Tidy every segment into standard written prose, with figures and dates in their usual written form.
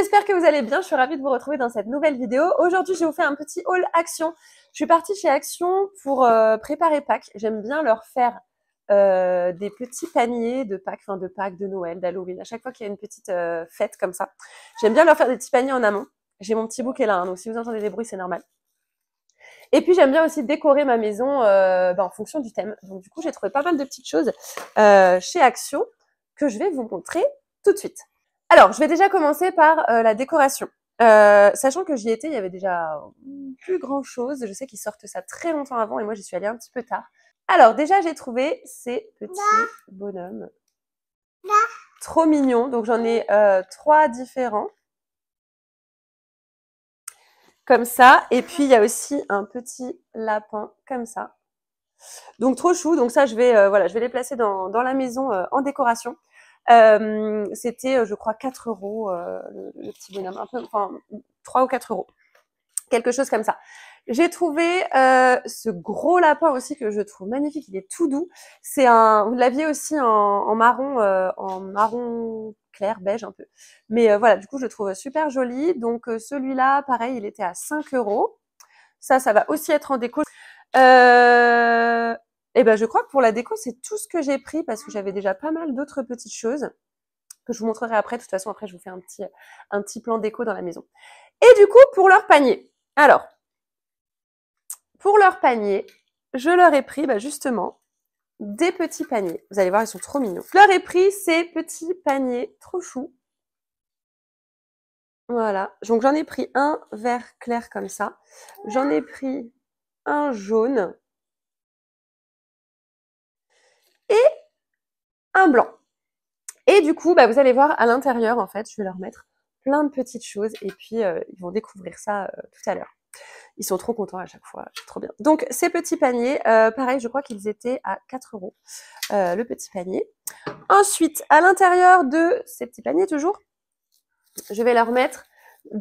j'espère que vous allez bien, je suis ravie de vous retrouver dans cette nouvelle vidéo. Aujourd'hui, je vais vous faire un petit haul Action. Je suis partie chez Action pour préparer Pâques. J'aime bien leur faire des petits paniers de Pâques, enfin de Pâques, de Noël, d'Halloween. À chaque fois qu'il y a une petite fête comme ça, j'aime bien leur faire des petits paniers en amont. J'ai mon petit bouquet là, hein, donc si vous entendez des bruits, c'est normal. Et puis j'aime bien aussi décorer ma maison en fonction du thème. Donc du coup, j'ai trouvé pas mal de petites choses chez Action que je vais vous montrer tout de suite. Alors, je vais déjà commencer par la décoration. Sachant que j'y étais, il y avait déjà plus grand chose. Je sais qu'ils sortent ça très longtemps avant et moi j'y suis allée un petit peu tard. Alors déjà, j'ai trouvé ces petits bonhommes. Trop mignons. Donc j'en ai 3 différents. Comme ça. Et puis il y a aussi un petit lapin comme ça. Donc trop chou. Donc ça, je vais les placer dans la maison en décoration. C'était, je crois, 4 € le petit bonhomme, un peu, enfin 3 ou 4 €, quelque chose comme ça. J'ai trouvé ce gros lapin aussi que je trouve magnifique. Il est tout doux. C'est un, vous l'aviez aussi en marron clair, beige un peu. Mais voilà, du coup, je le trouve super joli. Donc celui-là, pareil, il était à 5 €. Ça va aussi être en déco. Et ben, je crois que pour la déco, c'est tout ce que j'ai pris parce que j'avais déjà pas mal d'autres petites choses que je vous montrerai après. De toute façon, après, je vous fais un petit plan déco dans la maison. Et du coup, pour leur panier. Alors, pour leur panier, je leur ai pris, justement, des petits paniers. Vous allez voir, ils sont trop mignons. Je leur ai pris ces petits paniers trop choux. Voilà. Donc, j'en ai pris un vert clair comme ça. J'en ai pris un jaune. Et un blanc. Et du coup, vous allez voir à l'intérieur, en fait, je vais leur mettre plein de petites choses et puis ils vont découvrir ça tout à l'heure. Ils sont trop contents à chaque fois, c'est trop bien. Donc ces petits paniers, pareil, je crois qu'ils étaient à 4 € le petit panier. Ensuite, à l'intérieur de ces petits paniers toujours, je vais leur mettre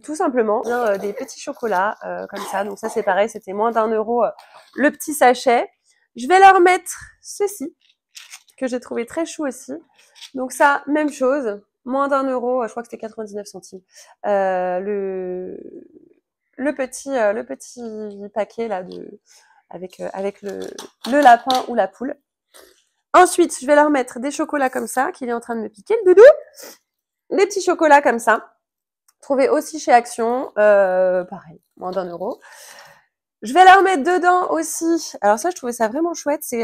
tout simplement des petits chocolats comme ça. Donc ça c'est pareil, c'était moins d'1 € le petit sachet. Je vais leur mettre ceci, que j'ai trouvé très chou aussi. Donc ça, même chose, moins d'1 €, je crois que c'était 99 centimes. Le petit paquet là avec le lapin ou la poule. Ensuite, je vais leur mettre des chocolats comme ça, qu'il est en train de me piquer, le doudou. Des petits chocolats comme ça, trouvés aussi chez Action, pareil, moins d'1 €. Je vais leur mettre dedans aussi, alors ça je trouvais ça vraiment chouette, c'est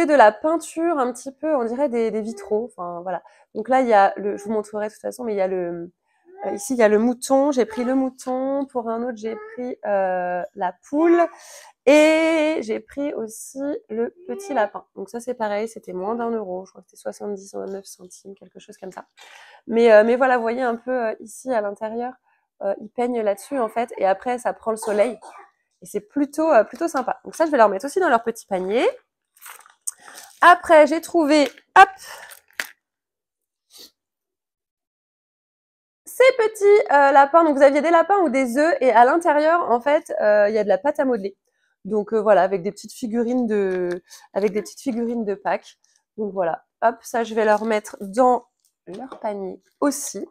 de la peinture un petit peu, on dirait des vitraux, enfin voilà. Donc là il y a je vous montrerai de toute façon, mais il y a ici il y a le mouton, j'ai pris le mouton, pour un autre j'ai pris la poule et j'ai pris aussi le petit lapin. Donc ça c'est pareil, c'était moins d'1 €, je crois que c'était 79 centimes, quelque chose comme ça. Mais voilà, vous voyez un peu ici à l'intérieur, ils peignent là-dessus en fait et après ça prend le soleil et c'est plutôt sympa. Donc ça je vais leur mettre aussi dans leur petit panier. Après, j'ai trouvé, hop, ces petits lapins. Donc, vous aviez des lapins ou des œufs et à l'intérieur, en fait, il y a de la pâte à modeler. Donc, voilà, avec des petites figurines de Pâques. Donc, voilà, hop, ça, je vais leur mettre dans leur panier aussi.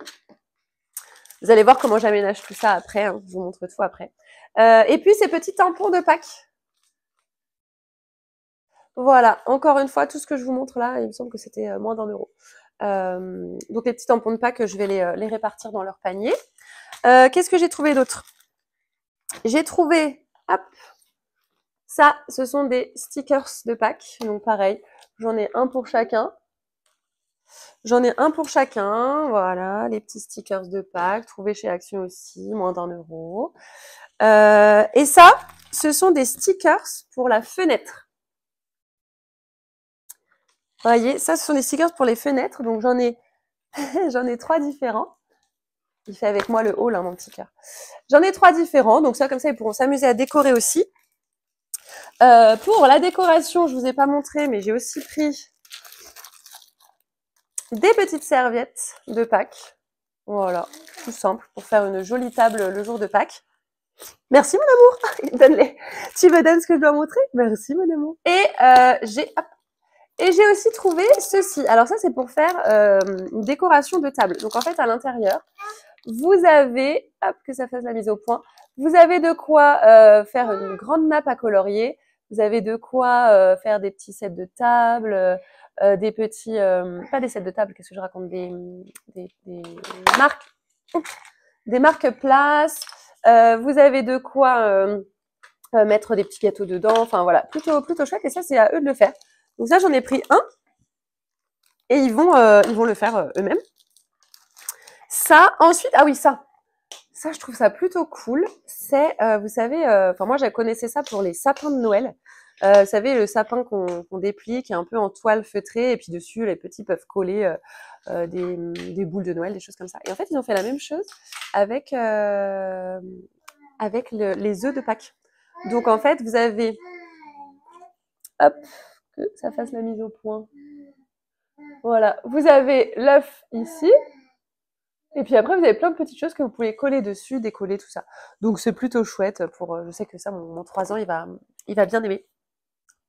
Vous allez voir comment j'aménage tout ça après, hein, je vous montre tout après. Et puis, ces petits tampons de Pâques. Voilà, encore une fois, tout ce que je vous montre là, il me semble que c'était moins d'1 €. Donc les petits tampons de Pâques, je vais les répartir dans leur panier. Qu'est-ce que j'ai trouvé d'autre? J'ai trouvé, hop, ça, ce sont des stickers de Pâques. Donc pareil, j'en ai un pour chacun. Voilà, les petits stickers de Pâques, trouvés chez Action aussi, moins d'1 €. Et ça, ce sont des stickers pour la fenêtre. Vous voyez, ça, ce sont des stickers pour les fenêtres. Donc, j'en ai 3 différents. Il fait avec moi le haul, hein, mon petit cœur. J'en ai 3 différents. Donc, ça, comme ça, ils pourront s'amuser à décorer aussi. Pour la décoration, je vous ai pas montré, mais j'ai aussi pris des petites serviettes de Pâques. Voilà, tout simple, pour faire une jolie table le jour de Pâques. Merci, mon amour. Donne-les. Tu me donnes ce que je dois montrer? Merci, mon amour. Et Et j'ai aussi trouvé ceci. Alors ça, c'est pour faire une décoration de table. Donc en fait, à l'intérieur, vous avez, hop, que ça fasse la mise au point, vous avez de quoi faire une grande nappe à colorier. Vous avez de quoi faire des petits sets de table, des petits, pas des sets de table, qu'est-ce que je raconte, des marques, des marques places. Vous avez de quoi mettre des petits gâteaux dedans. Enfin voilà, plutôt chouette. Et ça, c'est à eux de le faire. Donc ça, j'en ai pris un. Et ils vont le faire eux-mêmes. Ça, ensuite, ah oui, ça, je trouve ça plutôt cool. C'est, vous savez, enfin moi, je connaissais ça pour les sapins de Noël. Vous savez, le sapin qu'on déplie, qui est un peu en toile feutrée, et puis dessus, les petits peuvent coller des boules de Noël, des choses comme ça. Et en fait, ils ont fait la même chose avec les œufs de Pâques. Donc en fait, vous avez, hop, que ça fasse la mise au point. Voilà, vous avez l'œuf ici. Et puis après, vous avez plein de petites choses que vous pouvez coller dessus, décoller, tout ça. Donc c'est plutôt chouette pour. Je sais que ça, mon 3 ans, il va bien aimer.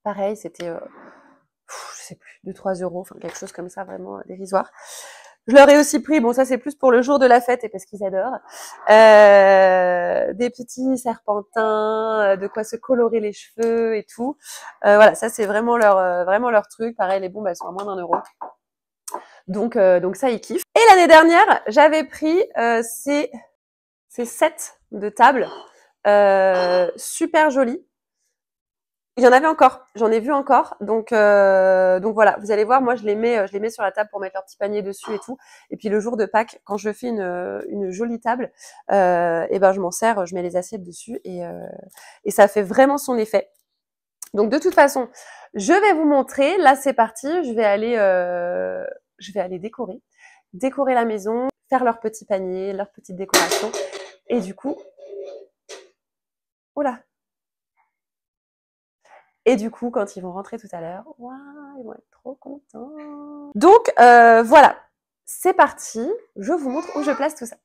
Pareil, c'était, je sais plus, 2-3 euros, enfin quelque chose comme ça, vraiment dérisoire. Je leur ai aussi pris, bon ça c'est plus pour le jour de la fête et parce qu'ils adorent, des petits serpentins, de quoi se colorer les cheveux et tout. Voilà, ça c'est vraiment leur truc. Pareil, les bombes elles sont à moins d'1 euro. Donc ça ils kiffent. Et l'année dernière, j'avais pris ces sets de table super jolis. Il y en avait encore, j'en ai vu encore, donc voilà, vous allez voir, moi je les mets sur la table pour mettre leur petit panier dessus et tout. Et puis le jour de Pâques, quand je fais une jolie table, et ben je m'en sers, je mets les assiettes dessus et ça fait vraiment son effet. Donc de toute façon, je vais vous montrer. Là c'est parti, je vais aller décorer la maison, faire leur petit panier, leur petite décoration. Et du coup, oula. Et du coup, quand ils vont rentrer tout à l'heure, waouh, ils vont être trop contents. Donc, voilà, c'est parti. Je vous montre où je place tout ça.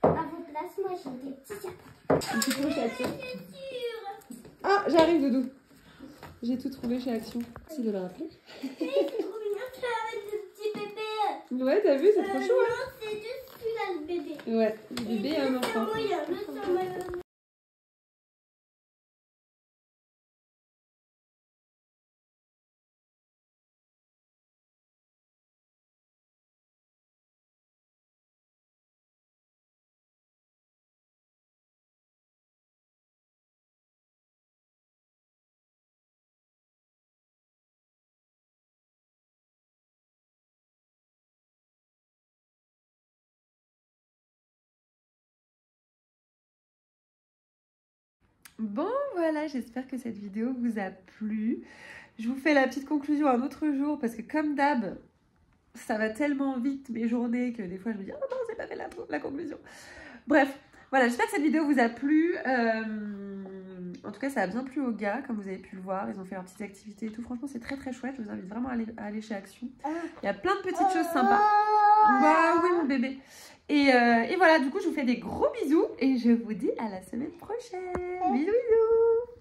À vos places, moi j'ai des petits sapins. Une petite chez Action. Ah, j'arrive, Doudou. J'ai tout trouvé chez Action. Merci de le rappeler. C'est trop mignon, tu avec le petit bébé. Ouais, t'as vu, c'est trop chaud. Non, c'est juste celui-là, le bébé. Ouais, le bébé et un enfant. Bon, voilà, j'espère que cette vidéo vous a plu. Je vous fais la petite conclusion un autre jour parce que comme d'hab, ça va tellement vite mes journées que des fois je me dis « Oh non, j'ai pas fait la conclusion ». Bref, voilà, j'espère que cette vidéo vous a plu. En tout cas, ça a bien plu aux gars, comme vous avez pu le voir. Ils ont fait leurs petites activités et tout. Franchement, c'est très très chouette. Je vous invite vraiment à aller chez Action. Il y a plein de petites choses sympas. Bah oui, mon bébé. Et voilà, du coup, je vous fais des gros bisous et je vous dis à la semaine prochaine. Bisous, bisous.